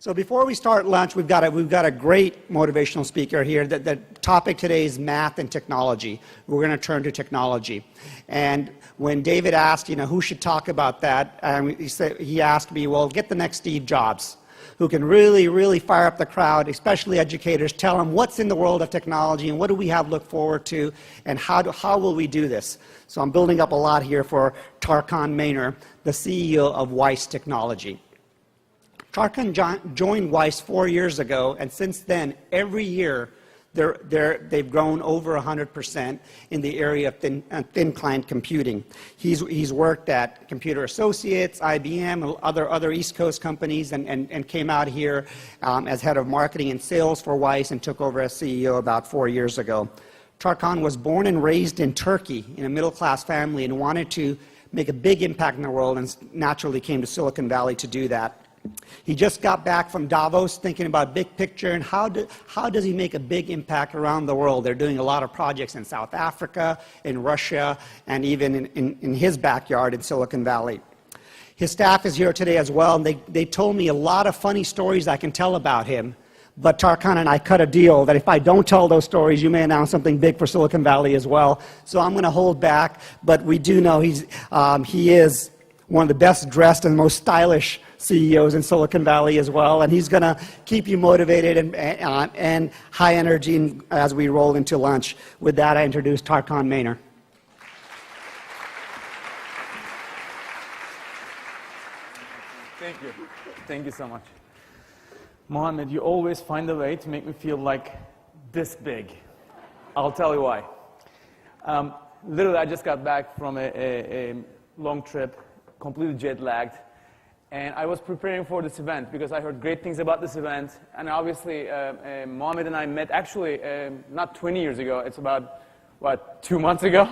So before we start lunch, we've got a great motivational speaker here. The topic today is math and technology. We're going to turn to technology. And when David asked, who should talk about that, he asked me, well, get the next Steve Jobs, who can really, really fire up the crowd, especially educators, tell them what's in the world of technology and what do we have to look forward to and how will we do this. So I'm building up a lot here for Tarkan Maynor, the CEO of Weiss Technology. Tarkan joined Weiss 4 years ago, and since then, every year, they've grown over 100% in the area of thin client computing. He's worked at Computer Associates, IBM, and other East Coast companies, and came out here as head of marketing and sales for Weiss and took over as CEO about 4 years ago. Tarkan was born and raised in Turkey in a middle-class family and wanted to make a big impact in the world and naturally came to Silicon Valley to do that. He just got back from Davos thinking about big picture and how does he make a big impact around the world. They're doing a lot of projects in South Africa, in Russia, and even in his backyard in Silicon Valley. His staff is here today as well, and they told me a lot of funny stories I can tell about him. But Tarkan and I cut a deal that if I don't tell those stories, you may announce something big for Silicon Valley as well. So I'm going to hold back, but we do know he is one of the best dressed and most stylish CEOs in Silicon Valley as well, and he's going to keep you motivated and high energy as we roll into lunch. With that, I introduce Tarkan Maynor. Thank you. Thank you so much. Mohammed, you always find a way to make me feel like this big. I'll tell you why. Literally, I just got back from a long trip, completely jet-lagged. And I was preparing for this event because I heard great things about this event. And obviously, Mohammed and I met actually not 20 years ago. It's about, 2 months ago?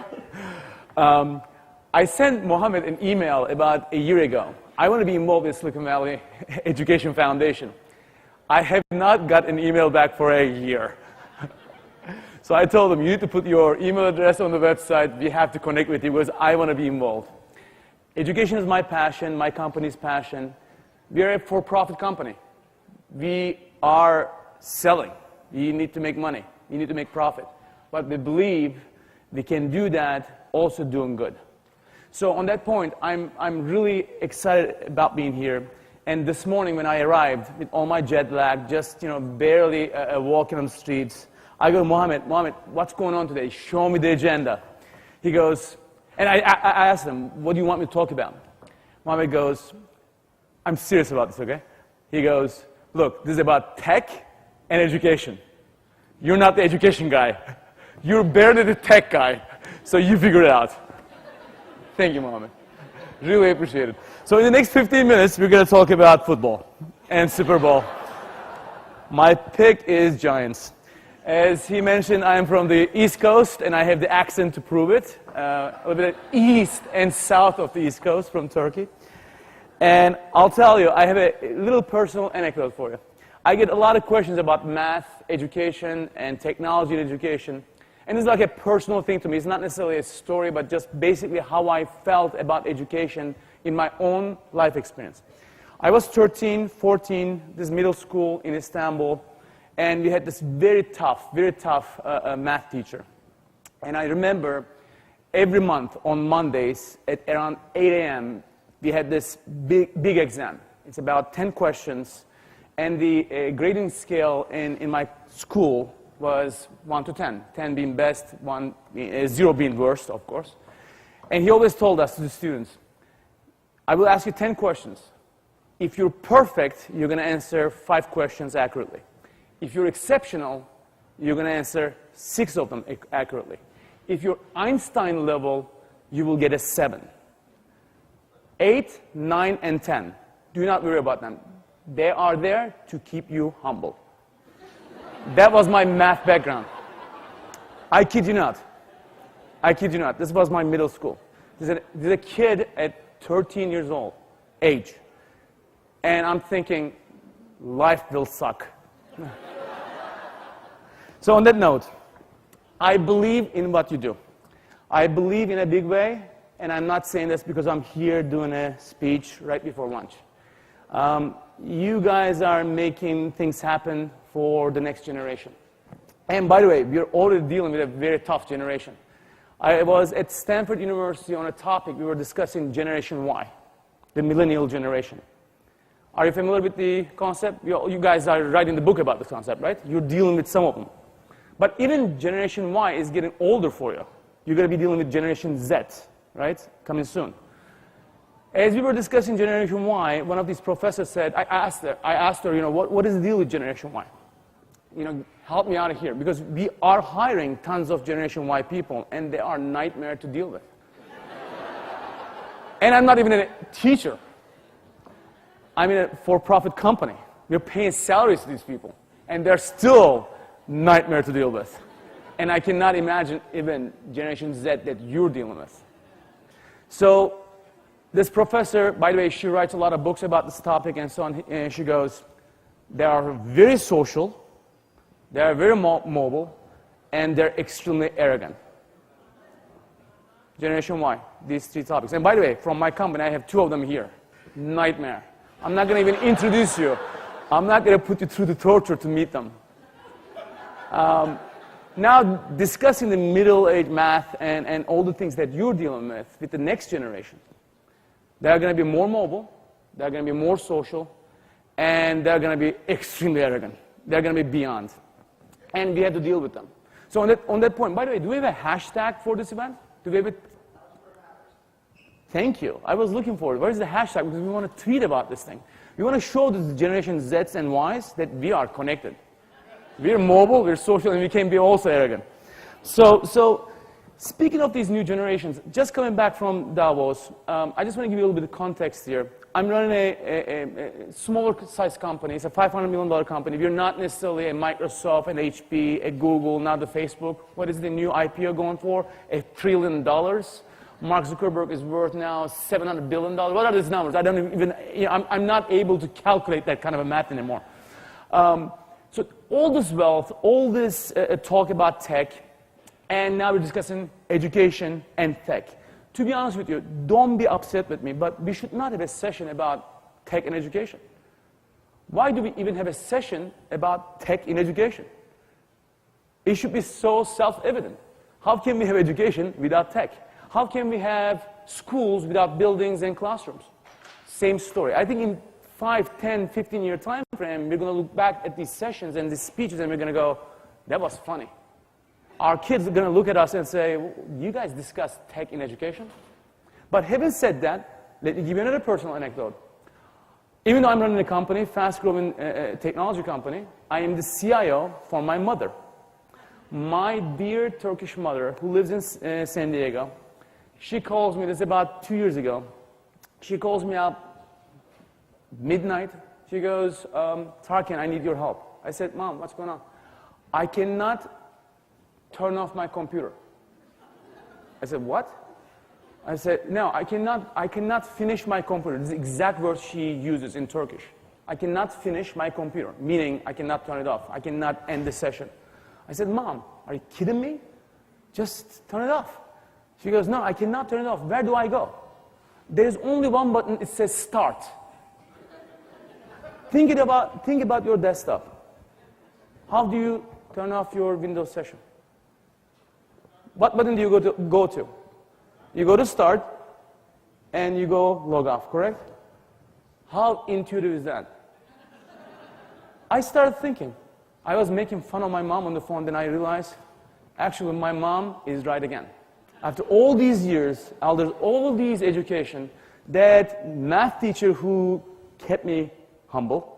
I sent Mohammed an email about a year ago. I want to be involved in Silicon Valley Education Foundation. I have not got an email back for a year. So I told him, you need to put your email address on the website. We have to connect with you because I want to be involved. Education is my passion, my company's passion. We are a for-profit company. We are selling. We need to make money. We need to make profit. But we believe we can do that also doing good. So on that point, I'm really excited about being here. And this morning when I arrived with all my jet lag, just barely walking on the streets, I go to Mohammed, what's going on today? Show me the agenda. He goes, and I asked him, what do you want me to talk about? Mohammed goes, I'm serious about this, okay? He goes, look, this is about tech and education. You're not the education guy. You're barely the tech guy. So you figure it out. Thank you, Mohammed. Really appreciate it. So in the next 15 minutes, we're going to talk about football and Super Bowl. My pick is Giants. As he mentioned, I am from the East Coast, and I have the accent to prove it. A little bit east and south of the East Coast from Turkey. And I'll tell you, I have a little personal anecdote for you. I get a lot of questions about math, education, and technology in education. And it's like a personal thing to me. It's not necessarily a story, but just basically how I felt about education in my own life experience. I was 13, 14, this middle school in Istanbul. And we had this very tough math teacher. And I remember every month on Mondays at around 8 a.m., we had this big exam. It's about 10 questions. And the grading scale in my school was 1 to 10. 10 being best, 0 being worst, of course. And he always told us, to the students, I will ask you 10 questions. If you're perfect, you're going to answer 5 questions accurately. If you're exceptional, you're going to answer 6 of them accurately. If you're Einstein level, you will get a 7. 8, 9, and 10. Do not worry about them. They are there to keep you humble. That was my math background. I kid you not. I kid you not. This was my middle school. There's a kid at 13 years old, age. And I'm thinking, life will suck. So on that note, I believe in what you do. I believe in a big way, and I'm not saying this because I'm here doing a speech right before lunch. You guys are making things happen for the next generation. And by the way, we're already dealing with a very tough generation. I was at Stanford University on a topic, we were discussing Generation Y, the millennial generation. Are you familiar with the concept? You guys are writing the book about the concept, right? You're dealing with some of them. But even Generation Y is getting older for you. You're going to be dealing with Generation Z, right? Coming soon. As we were discussing Generation Y, one of these professors said, I asked her, what is the deal with Generation Y? Help me out of here, because we are hiring tons of Generation Y people, and they are a nightmare to deal with. And I'm not even a teacher. I'm in a for-profit company. We're paying salaries to these people, and they're still a nightmare to deal with. And I cannot imagine even Generation Z that you're dealing with. So this professor, by the way, she writes a lot of books about this topic and so on, and she goes, they are very social, they are very mobile, and they're extremely arrogant. Generation Y, these three topics. And by the way, from my company, I have two of them here. Nightmare. I'm not going to even introduce you. I'm not going to put you through the torture to meet them. Now, discussing the middle-age math and all the things that you're dealing with the next generation. They're going to be more mobile, they're going to be more social, and they're going to be extremely arrogant. They're going to be beyond. And we have to deal with them. So on that point, by the way, do we have a hashtag for this event? Do we have it? Thank you. I was looking for it. Where is the hashtag? Because we want to tweet about this thing. We want to show the Generation Zs and Ys that we are connected. We're mobile, we're social, and we can be also arrogant. So speaking of these new generations, just coming back from Davos, I just want to give you a little bit of context here. I'm running a smaller size company. It's a $500 million company. We're not necessarily a Microsoft, an HP, a Google, not the Facebook. What is the new IPO going for? $1 trillion. Mark Zuckerberg is worth now $700 billion. What are these numbers? I don't even, I'm not able to calculate that kind of a math anymore. So all this wealth, all this talk about tech, and now we're discussing education and tech. To be honest with you, don't be upset with me, but we should not have a session about tech and education. Why do we even have a session about tech in education? It should be so self-evident. How can we have education without tech? How can we have schools without buildings and classrooms? Same story. I think in 5, 10, 15-year time frame, we're going to look back at these sessions and these speeches, and we're going to go, that was funny. Our kids are going to look at us and say, you guys discuss tech in education? But having said that, let me give you another personal anecdote. Even though I'm running a company, fast-growing technology company, I am the CIO for my mother. My dear Turkish mother, who lives in San Diego, she calls me, this is about 2 years ago, she calls me up midnight. She goes, Tarkan, I need your help. I said, Mom, what's going on? I cannot turn off my computer. I said, what? I said, no, I cannot finish my computer. This is the exact word she uses in Turkish. I cannot finish my computer, meaning I cannot turn it off. I cannot end the session. I said, Mom, are you kidding me? Just turn it off. She goes, no, I cannot turn it off. Where do I go? There's only one button, it says start. Think about your desktop. How do you turn off your Windows session? What button do you go to? You go to start, and you go log off, correct? How intuitive is that? I started thinking. I was making fun of my mom on the phone, then I realized, actually, my mom is right again. After all these years, after all these education, that math teacher who kept me humble,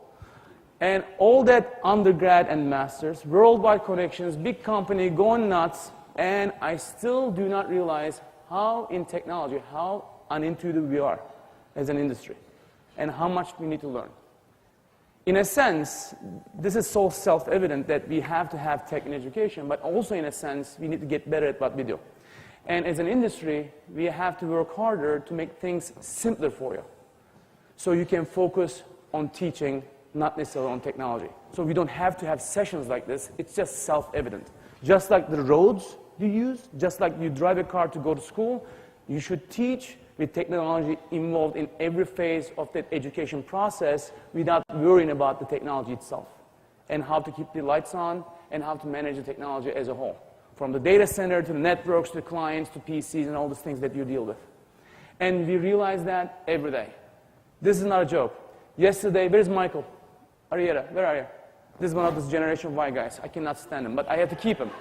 and all that undergrad and masters, worldwide connections, big company, going nuts, and I still do not realize how in technology, how unintuitive we are as an industry, and how much we need to learn. In a sense, this is so self-evident that we have to have tech in education, but also in a sense, we need to get better at what we do. And as an industry, we have to work harder to make things simpler for you, so you can focus on teaching, not necessarily on technology. So we don't have to have sessions like this. It's just self-evident. Just like the roads you use, just like you drive a car to go to school, you should teach with technology involved in every phase of that education process without worrying about the technology itself and how to keep the lights on and how to manage the technology as a whole. From the data center to the networks to the clients to PCs and all those things that you deal with. And we realize that every day. This is not a joke. Yesterday, where's Michael? Arietta, where are you? This is one of those Generation Y guys. I cannot stand him, but I have to keep him.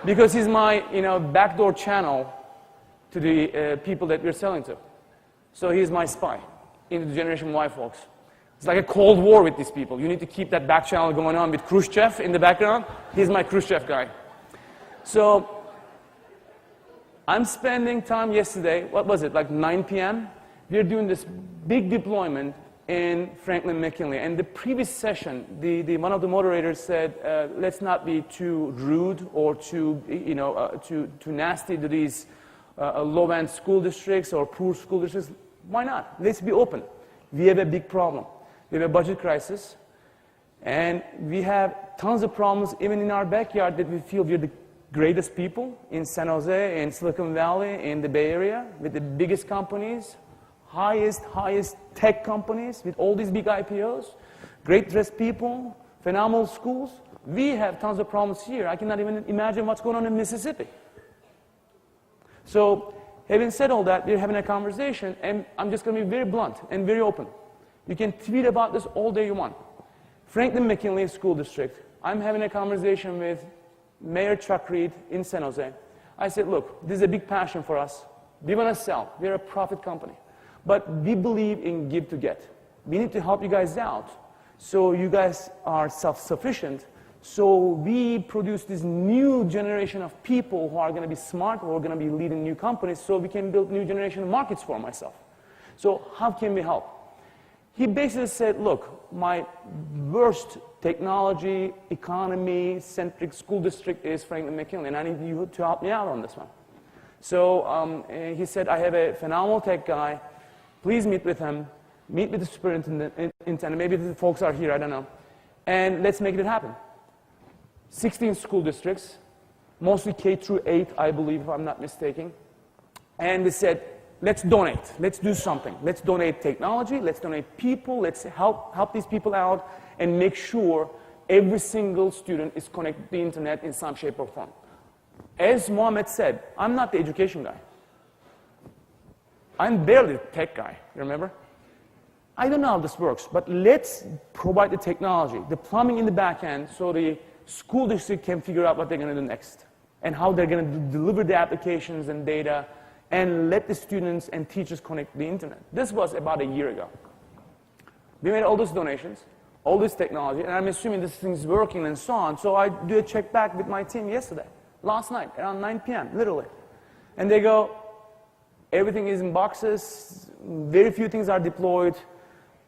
Because he's my, backdoor channel to the people that we're selling to. So he's my spy into the Generation Y folks. It's like a Cold War with these people. You need to keep that back channel going on with Khrushchev in the background. He's my Khrushchev guy. So I'm spending time yesterday, what was it, like 9 p.m.? We're doing this big deployment in Franklin McKinley. And the previous session, one of the moderators said, let's not be too rude or too nasty to these low-end school districts or poor school districts. Why not? Let's be open. We have a big problem. We have a budget crisis, and we have tons of problems even in our backyard that we feel we're the greatest people in San Jose, in Silicon Valley, in the Bay Area, with the biggest companies, highest tech companies, with all these big IPOs, great dressed people, phenomenal schools. We have tons of problems here. I cannot even imagine what's going on in Mississippi. So, having said all that, we're having a conversation, and I'm just going to be very blunt and very open. You can tweet about this all day you want. Franklin McKinley School District, I'm having a conversation with Mayor Chuck Reed in San Jose. I said, look, this is a big passion for us. We want to sell. We're a profit company. But we believe in give to get. We need to help you guys out so you guys are self-sufficient. So we produce this new generation of people who are going to be smart, who are going to be leading new companies, so we can build new generation of markets for myself. So how can we help? He basically said, look, my worst technology, economy-centric school district is Franklin McKinley, and I need you to help me out on this one. So he said, I have a phenomenal tech guy. Please meet with him. Meet with the superintendent. Maybe the folks are here, I don't know. And let's make it happen. 16 school districts, mostly K through 8, I believe, if I'm not mistaken. And they said, let's donate. Let's do something. Let's donate technology. Let's donate people. Let's help these people out and make sure every single student is connected to the internet in some shape or form. As Mohammed said, I'm not the education guy. I'm barely the tech guy, remember? I don't know how this works, but let's provide the technology, the plumbing in the back end, so the school district can figure out what they're going to do next and how they're going to deliver the applications and data and let the students and teachers connect to the internet. This was about a year ago. We made all those donations, all this technology, and I'm assuming this thing's working and so on. So I do a check back with my team yesterday, last night, around 9 p.m., literally. And they go, everything is in boxes, very few things are deployed,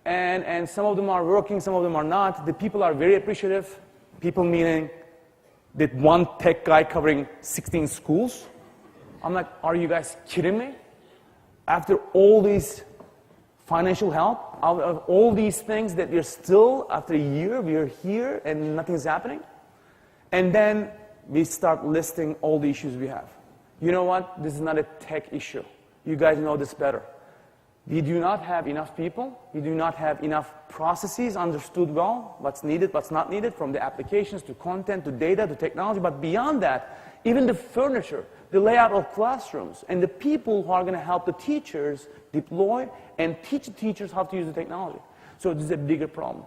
and some of them are working, some of them are not. The people are very appreciative. People meaning that one tech guy covering 16 schools. I'm like, are you guys kidding me? After all these financial help, out of all these things that we're still, after a year, we're here and nothing's happening? And then we start listing all the issues we have. You know what? This is not a tech issue. You guys know this better. We do not have enough people. We do not have enough processes understood well, what's needed, what's not needed, from the applications to content to data to technology. But beyond that, even the furniture, the layout of classrooms, and the people who are going to help the teachers deploy and teach the teachers how to use the technology. So this is a bigger problem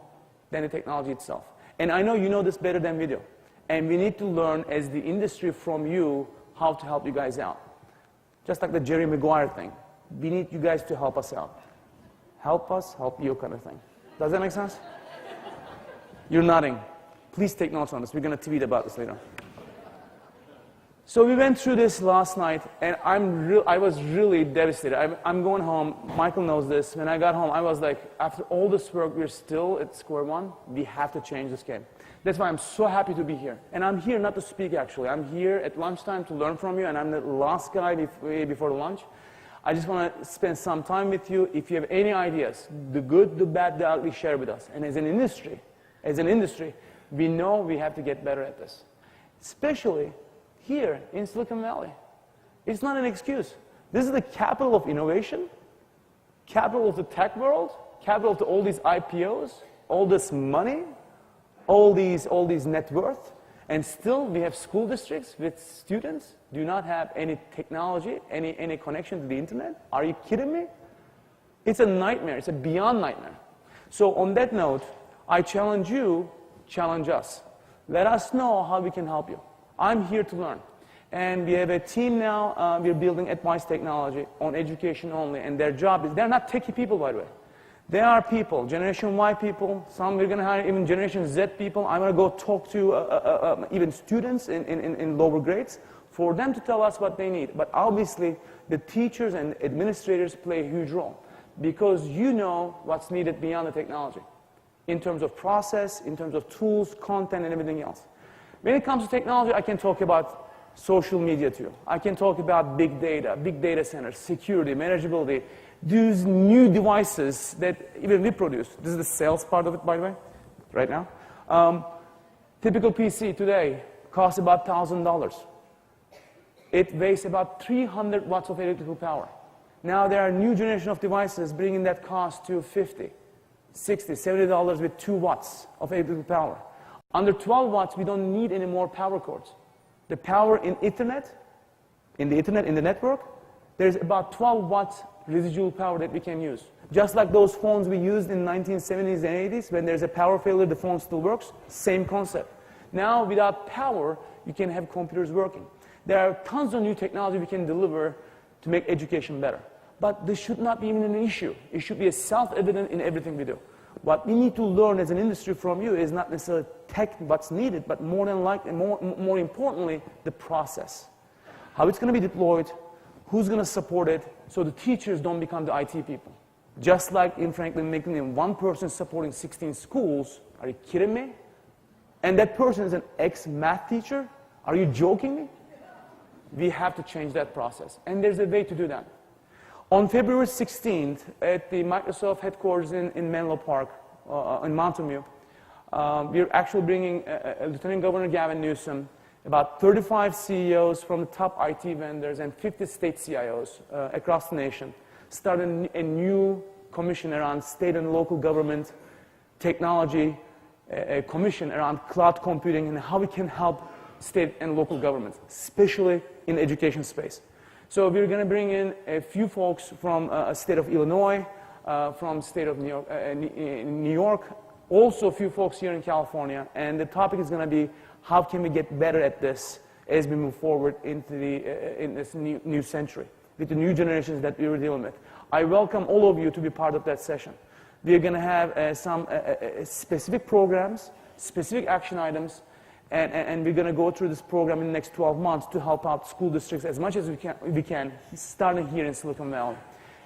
than the technology itself. And I know you know this better than we do. And we need to learn as the industry from you how to help you guys out. Just like the Jerry Maguire thing. We need you guys to help us out. Help us, help you kind of thing. Does that make sense? You're nodding. Please take notes on this. We're going to tweet about this later. So we went through this last night, and I was really devastated. I'm going home. Michael knows this. When I got home, I was like, after all this work, we're still at square one. We have to change this game. That's why I'm so happy to be here. And I'm here not to speak, actually. I'm here at lunchtime to learn from you, and I'm the last guy before the lunch. I just want to spend some time with you. If you have any ideas, the good, the bad, the ugly, share with us. And as an industry, we know we have to get better at this. Especially here in Silicon Valley. It's not an excuse. This is the capital of innovation, capital of the tech world, capital of all these IPOs, all this money, all these net worth, and still we have school districts with students do not have any technology, any connection to the internet. Are you kidding me? It's a nightmare. It's a beyond nightmare. So on that note, I challenge you, challenge us. Let us know how we can help you. I'm here to learn. And we have a team now, we're building Advice Technology on education only, and their job is, they're not techie people, by the way. They are people, Generation Y people, some we're going to hire even Generation Z people. I'm going to go talk to even students in lower grades for them to tell us what they need. But obviously, the teachers and administrators play a huge role because you know what's needed beyond the technology in terms of process, in terms of tools, content, and everything else. When it comes to technology, I can talk about social media too. I can talk about big data centers, security, manageability, these new devices that even we produce. This is the sales part of it, by the way, right now. Typical PC today costs about $1,000. It wastes about 300 watts of electrical power. Now there are new generation of devices bringing that cost to $50, $60, $70 with 2 watts of electrical power. Under 12 watts, we don't need any more power cords. The power in the network, there's about 12 watts residual power that we can use. Just like those phones we used in 1970s and 80s, when there's a power failure, the phone still works, same concept. Now, without power, you can have computers working. There are tons of new technology we can deliver to make education better. But this should not be even an issue. It should be self-evident in everything we do. What we need to learn as an industry from you is not necessarily tech, what's needed, but more importantly, the process. How it's going to be deployed, who's going to support it, so the teachers don't become the IT people. Just like in Franklin McLean, one person supporting 16 schools. Are you kidding me? And that person is an ex-math teacher? Are you joking me? We have to change that process. And there's a way to do that. On February 16th, at the Microsoft headquarters in Menlo Park, in Mountain View, we're actually bringing Lieutenant Governor Gavin Newsom, about 35 CEOs from the top IT vendors, and 50 state CIOs across the nation, starting a new commission around state and local government technology, a commission around cloud computing and how we can help state and local governments, especially in the education space. So we're going to bring in a few folks from state of Illinois, from state of New York, also a few folks here in California, and the topic is going to be how can we get better at this as we move forward into in this new century with the new generations that we were dealing with. I welcome all of you to be part of that session. We are going to have some specific programs, specific action items, and we're going to go through this program in the next 12 months to help out school districts as much as we can, starting here in Silicon Valley.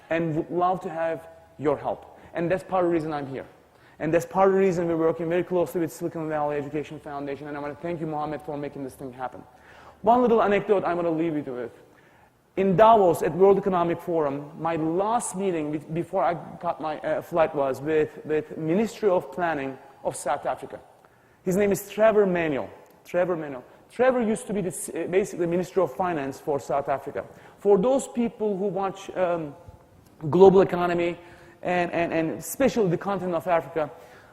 And would love to have your help. And that's part of the reason I'm here. And that's part of the reason we're working very closely with Silicon Valley Education Foundation. And I want to thank you, Mohammed, for making this thing happen. One little anecdote I want to leave you with. In Davos at World Economic Forum, my last meeting before I got my flight was with Ministry of Planning of South Africa. His name is Trevor Manuel. Trevor used to be basically Minister of Finance for South Africa. For those people who watch global economy and especially the continent of Africa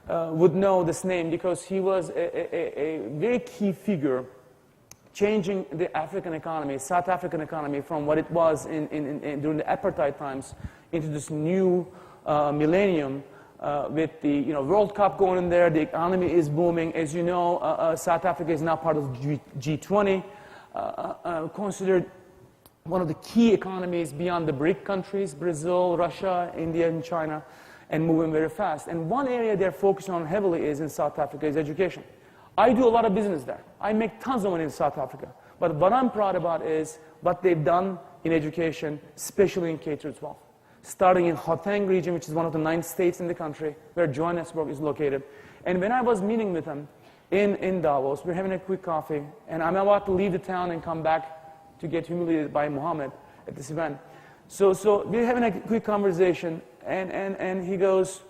would know this name because he was a very key figure changing the African economy, South African economy, from what it was during the apartheid times into this new millennium with the World Cup going in there. The economy is booming. As you know, South Africa is now part of G20, considered one of the key economies beyond the BRIC countries, Brazil, Russia, India, and China, and moving very fast. And one area they're focusing on heavily is in South Africa is education. I do a lot of business there. I make tons of money in South Africa. But what I'm proud about is what they've done in education, especially in K-12. Starting in Gauteng region, which is one of the 9 states in the country, where Johannesburg is located. And when I was meeting with them in Davos, we're having a quick coffee, and I'm about to leave the town and come back to get humiliated by Mohammed at this event. So we're having a quick conversation, and he goes,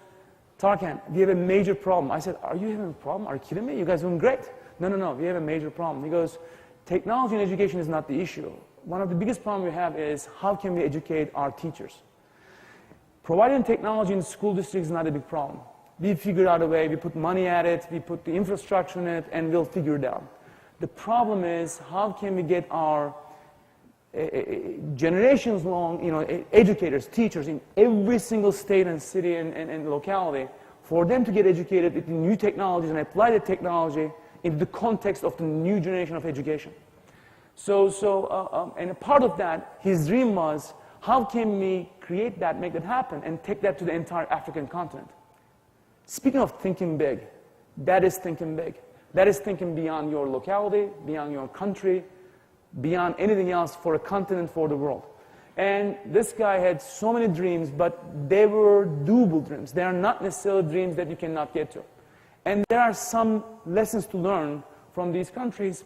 Tarkan, we have a major problem. I said, are you having a problem? Are you kidding me? You guys are doing great. No, we have a major problem. He goes, technology and education is not the issue. one of the biggest problems we have is how can we educate our teachers? Providing technology in school districts is not a big problem. We figure out a way, we put money at it, we put the infrastructure in it, and we'll figure it out. The problem is how can we get our generations long, educators, teachers in every single state and city and locality, for them to get educated with new technologies and apply the technology in the context of the new generation of education. And a part of that, his dream was, how can we create that, make that happen, and take that to the entire African continent? Speaking of thinking big, that is thinking big. That is thinking beyond your locality, beyond your country, beyond anything else for a continent, for the world. And this guy had so many dreams, but they were doable dreams. They are not necessarily dreams that you cannot get to. And there are some lessons to learn from these countries,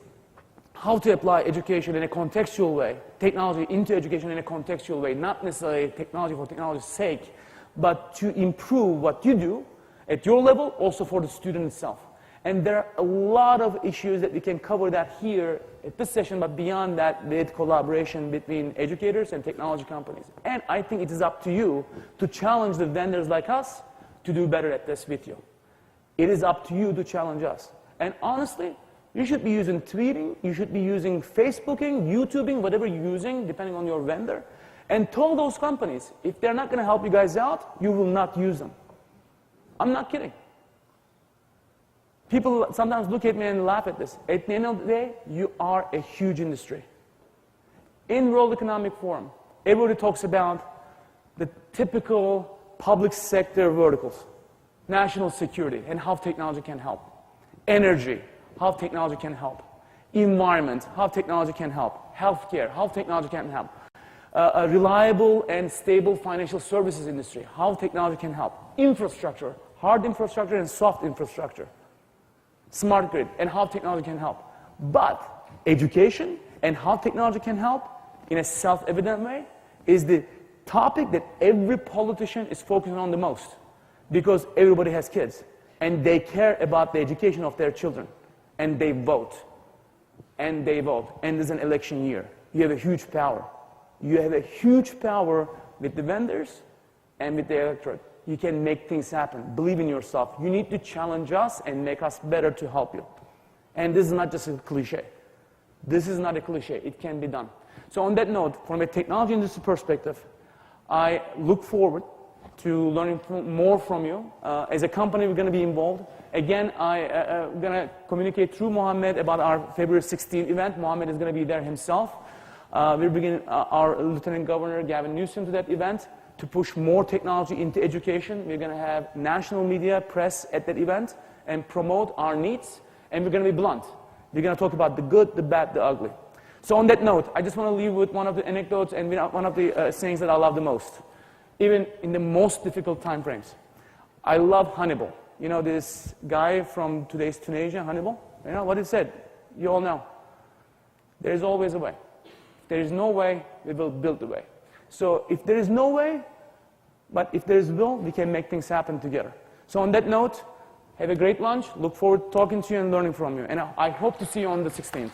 how to apply education in a contextual way, technology into education in a contextual way, not necessarily technology for technology's sake, but to improve what you do at your level, also for the student itself. And there are a lot of issues that we can cover that here at this session, but beyond that, with collaboration between educators and technology companies. And I think it is up to you to challenge the vendors like us to do better at this with you. It is up to you to challenge us. And honestly, you should be using tweeting, you should be using Facebooking, YouTubing, whatever you're using, depending on your vendor, and tell those companies, if they're not going to help you guys out, you will not use them. I'm not kidding. People sometimes look at me and laugh at this. At the end of the day, you are a huge industry. In World Economic Forum, everybody talks about the typical public sector verticals, national security, and how technology can help. Energy, how technology can help. Environment, how technology can help. Healthcare, how technology can help. A reliable and stable financial services industry, how technology can help. Infrastructure, hard infrastructure and soft infrastructure. Smart grid, and how technology can help. But education and how technology can help in a self-evident way is the topic that every politician is focusing on the most, because everybody has kids and they care about the education of their children, and they vote, and there's an election year. You have a huge power. You have a huge power with the vendors and with the electorate. You can make things happen. Believe in yourself. You need to challenge us and make us better to help you. And this is not just a cliche. This is not a cliche. It can be done. So on that note, from a technology industry perspective, I look forward to learning more from you. As a company, we're going to be involved. Again, I'm going to communicate through Mohammed about our February 16th event. Mohammed is going to be there himself. We're bringing our Lieutenant Governor, Gavin Newsom, to that event to push more technology into education. We're going to have national media, press at that event and promote our needs. And we're going to be blunt. We're going to talk about the good, the bad, the ugly. So on that note, I just want to leave with one of the anecdotes and one of the sayings that I love the most, even in the most difficult time frames. I love Hannibal. You know this guy from today's Tunisia, Hannibal? You know what he said? You all know. There is always a way. If there is no way, we will build the way. So if there is no way, but if there is will, we can make things happen together. So on that note, have a great lunch. Look forward to talking to you and learning from you. And I hope to see you on the 16th.